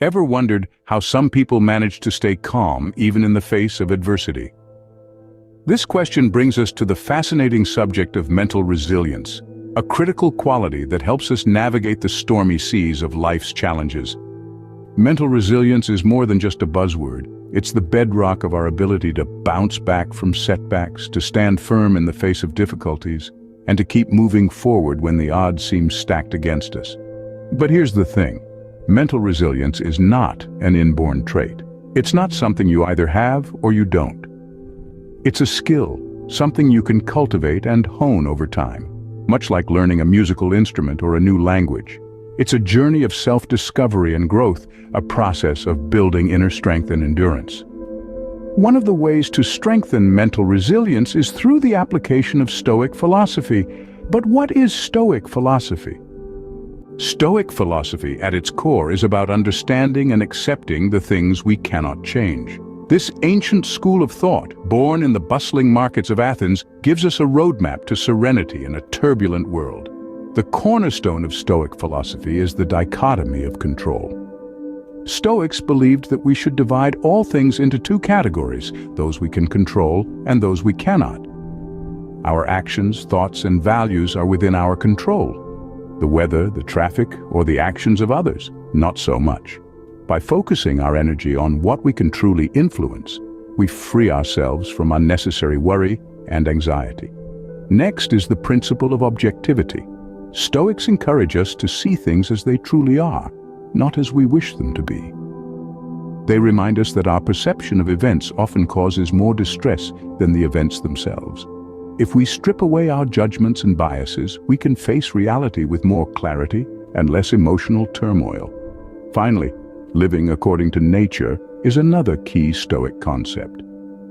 Ever wondered how some people manage to stay calm even in the face of adversity? This question brings us to the fascinating subject of mental resilience, a critical quality that helps us navigate the stormy seas of life's challenges. Mental resilience is more than just a buzzword. It's the bedrock of our ability to bounce back from setbacks, to stand firm in the face of difficulties, and to keep moving forward when the odds seem stacked against us. But here's the thing. Mental resilience is not an inborn trait. It's not something you either have or you don't. It's a skill, something you can cultivate and hone over time, much like learning a musical instrument or a new language. It's a journey of self-discovery and growth, a process of building inner strength and endurance. One of the ways to strengthen mental resilience is through the application of Stoic philosophy. But what is Stoic philosophy? Stoic philosophy, at its core, is about understanding and accepting the things we cannot change. This ancient school of thought, born in the bustling markets of Athens, gives us a roadmap to serenity in a turbulent world. The cornerstone of Stoic philosophy is the dichotomy of control. Stoics believed that we should divide all things into two categories, those we can control and those we cannot. Our actions, thoughts, and values are within our control. The weather, the traffic, or the actions of others, not so much. By focusing our energy on what we can truly influence, we free ourselves from unnecessary worry and anxiety. Next is the principle of objectivity. Stoics encourage us to see things as they truly are, not as we wish them to be. They remind us that our perception of events often causes more distress than the events themselves. If we strip away our judgments and biases, we can face reality with more clarity and less emotional turmoil. Finally, living according to nature is another key Stoic concept.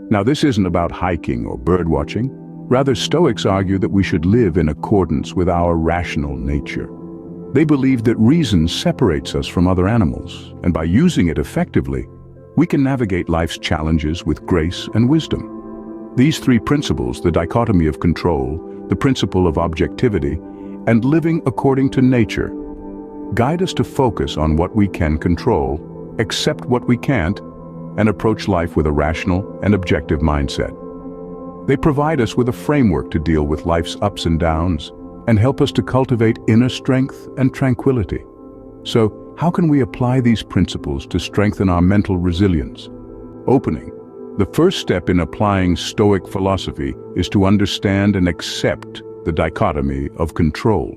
Now, this isn't about hiking or birdwatching. Rather, Stoics argue that we should live in accordance with our rational nature. They believe that reason separates us from other animals, and by using it effectively, we can navigate life's challenges with grace and wisdom. These three principles, the dichotomy of control, the principle of objectivity, and living according to nature, guide us to focus on what we can control, accept what we can't, and approach life with a rational and objective mindset. They provide us with a framework to deal with life's ups and downs and help us to cultivate inner strength and tranquility. So, how can we apply these principles to strengthen our mental resilience? Opening. The first step in applying Stoic philosophy is to understand and accept the dichotomy of control.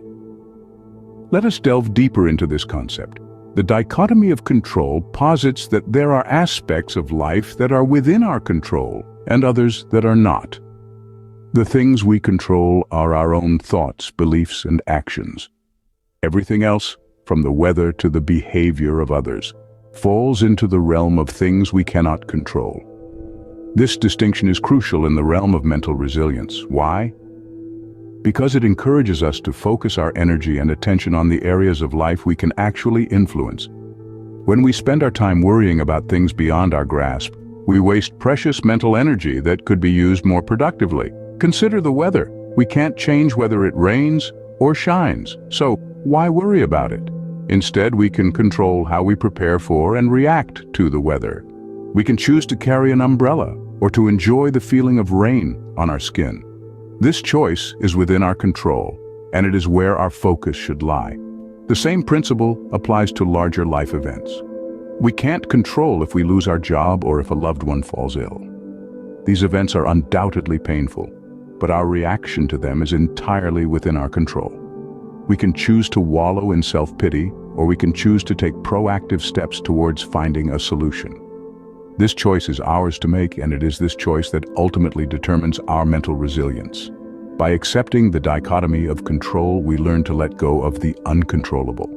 Let us delve deeper into this concept. The dichotomy of control posits that there are aspects of life that are within our control and others that are not. The things we control are our own thoughts, beliefs, and actions. Everything else, from the weather to the behavior of others, falls into the realm of things we cannot control. This distinction is crucial in the realm of mental resilience. Why? Because it encourages us to focus our energy and attention on the areas of life we can actually influence. When we spend our time worrying about things beyond our grasp, we waste precious mental energy that could be used more productively. Consider the weather. We can't change whether it rains or shines, so why worry about it? Instead, we can control how we prepare for and react to the weather. We can choose to carry an umbrella or to enjoy the feeling of rain on our skin. This choice is within our control, and it is where our focus should lie. The same principle applies to larger life events. We can't control if we lose our job or if a loved one falls ill. These events are undoubtedly painful, but our reaction to them is entirely within our control. We can choose to wallow in self-pity, or we can choose to take proactive steps towards finding a solution. This choice is ours to make, and it is this choice that ultimately determines our mental resilience. By accepting the dichotomy of control, we learn to let go of the uncontrollable.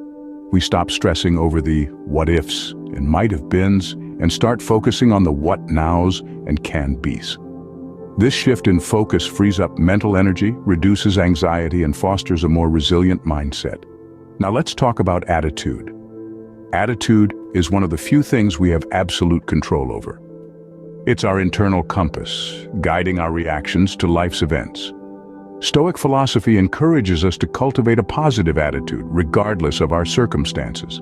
We stop stressing over the what-ifs and might-have-beens and start focusing on the what-nows and can-bes. This shift in focus frees up mental energy, reduces anxiety, and fosters a more resilient mindset. Now let's talk about attitude. Attitude is one of the few things we have absolute control over. It's our internal compass, guiding our reactions to life's events. Stoic philosophy encourages us to cultivate a positive attitude, regardless of our circumstances.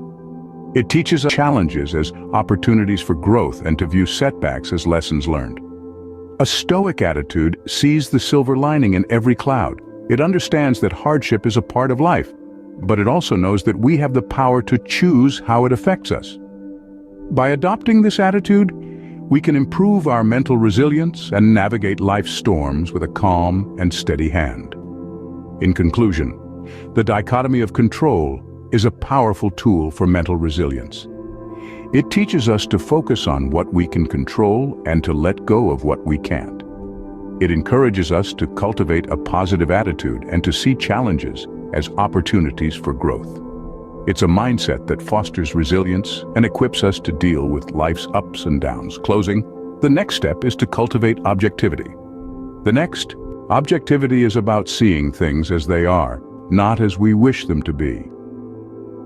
It teaches us challenges as opportunities for growth and to view setbacks as lessons learned. A Stoic attitude sees the silver lining in every cloud. It understands that hardship is a part of life, but it also knows that we have the power to choose how it affects us. By adopting this attitude, we can improve our mental resilience and navigate life's storms with a calm and steady hand. In conclusion, the dichotomy of control is a powerful tool for mental resilience. It teaches us to focus on what we can control and to let go of what we can't. It encourages us to cultivate a positive attitude and to see challenges as opportunities for growth. It's a mindset that fosters resilience and equips us to deal with life's ups and downs. Closing, the next step is to cultivate objectivity. Objectivity is about seeing things as they are, not as we wish them to be.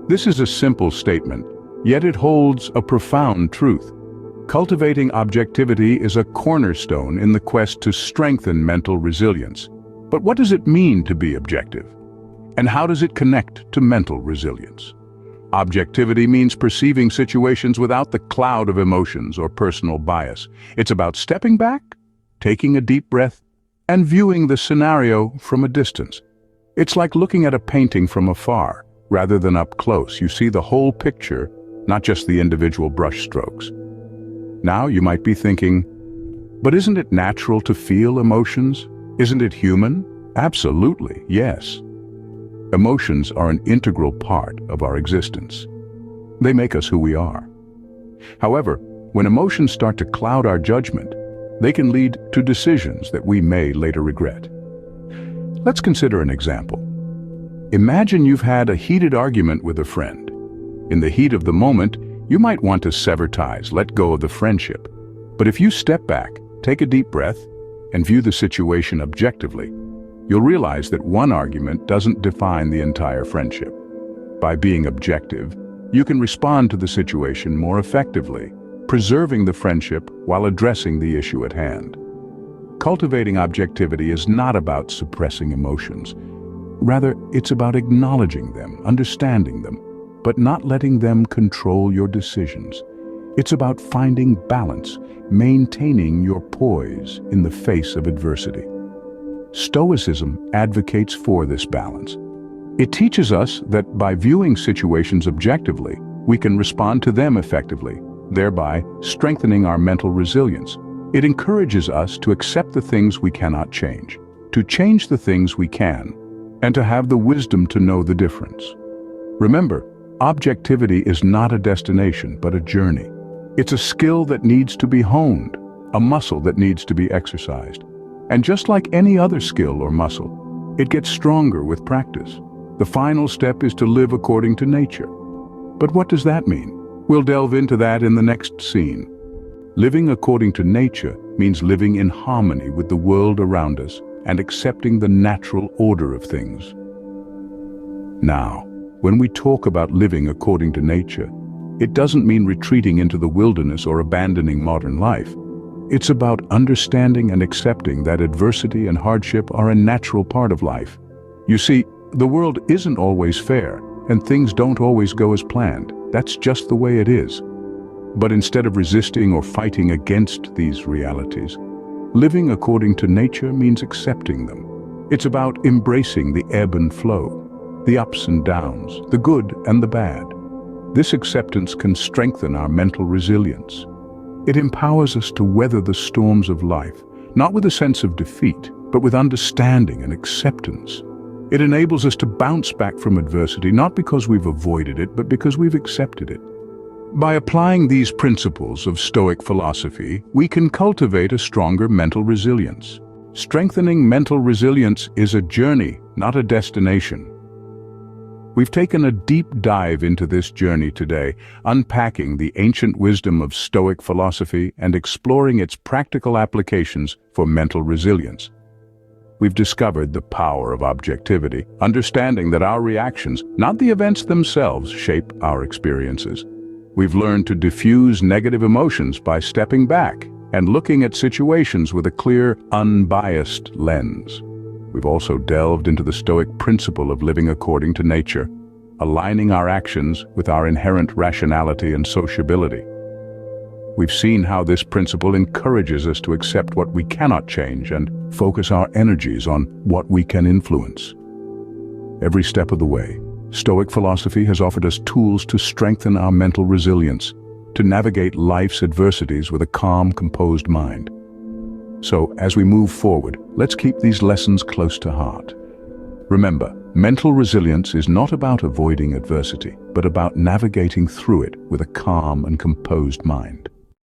This is a simple statement, yet it holds a profound truth. Cultivating objectivity is a cornerstone in the quest to strengthen mental resilience. But what does it mean to be objective? And how does it connect to mental resilience? Objectivity means perceiving situations without the cloud of emotions or personal bias. It's about stepping back, taking a deep breath, and viewing the scenario from a distance. It's like looking at a painting from afar, rather than up close. You see the whole picture, not just the individual brush strokes. Now you might be thinking, but isn't it natural to feel emotions? Isn't it human? Absolutely, yes. Emotions are an integral part of our existence. They make us who we are. However, when emotions start to cloud our judgment, they can lead to decisions that we may later regret. Let's consider an example. Imagine you've had a heated argument with a friend. In the heat of the moment, you might want to sever ties, let go of the friendship. But if you step back, take a deep breath, and view the situation objectively, you'll realize that one argument doesn't define the entire friendship. By being objective, you can respond to the situation more effectively, preserving the friendship while addressing the issue at hand. Cultivating objectivity is not about suppressing emotions. Rather, it's about acknowledging them, understanding them, but not letting them control your decisions. It's about finding balance, maintaining your poise in the face of adversity. Stoicism advocates for this balance. It teaches us that by viewing situations objectively, we can respond to them effectively, thereby strengthening our mental resilience. It encourages us to accept the things we cannot change, to change the things we can, and to have the wisdom to know the difference. Remember, objectivity is not a destination, but a journey. It's a skill that needs to be honed, a muscle that needs to be exercised. And just like any other skill or muscle, it gets stronger with practice. The final step is to live according to nature. But what does that mean? We'll delve into that in the next scene. Living according to nature means living in harmony with the world around us and accepting the natural order of things. Now, when we talk about living according to nature, it doesn't mean retreating into the wilderness or abandoning modern life. It's about understanding and accepting that adversity and hardship are a natural part of life. You see, the world isn't always fair, and things don't always go as planned. That's just the way it is. But instead of resisting or fighting against these realities, living according to nature means accepting them. It's about embracing the ebb and flow, the ups and downs, the good and the bad. This acceptance can strengthen our mental resilience. It empowers us to weather the storms of life, not with a sense of defeat, but with understanding and acceptance. It enables us to bounce back from adversity, not because we've avoided it, but because we've accepted it. By applying these principles of Stoic philosophy, we can cultivate a stronger mental resilience. Strengthening mental resilience is a journey, not a destination. We've taken a deep dive into this journey today, unpacking the ancient wisdom of Stoic philosophy and exploring its practical applications for mental resilience. We've discovered the power of objectivity, understanding that our reactions, not the events themselves, shape our experiences. We've learned to diffuse negative emotions by stepping back and looking at situations with a clear, unbiased lens. We've also delved into the Stoic principle of living according to nature, aligning our actions with our inherent rationality and sociability. We've seen how this principle encourages us to accept what we cannot change and focus our energies on what we can influence. Every step of the way, Stoic philosophy has offered us tools to strengthen our mental resilience, to navigate life's adversities with a calm, composed mind. So, as we move forward, let's keep these lessons close to heart. Remember, mental resilience is not about avoiding adversity, but about navigating through it with a calm and composed mind.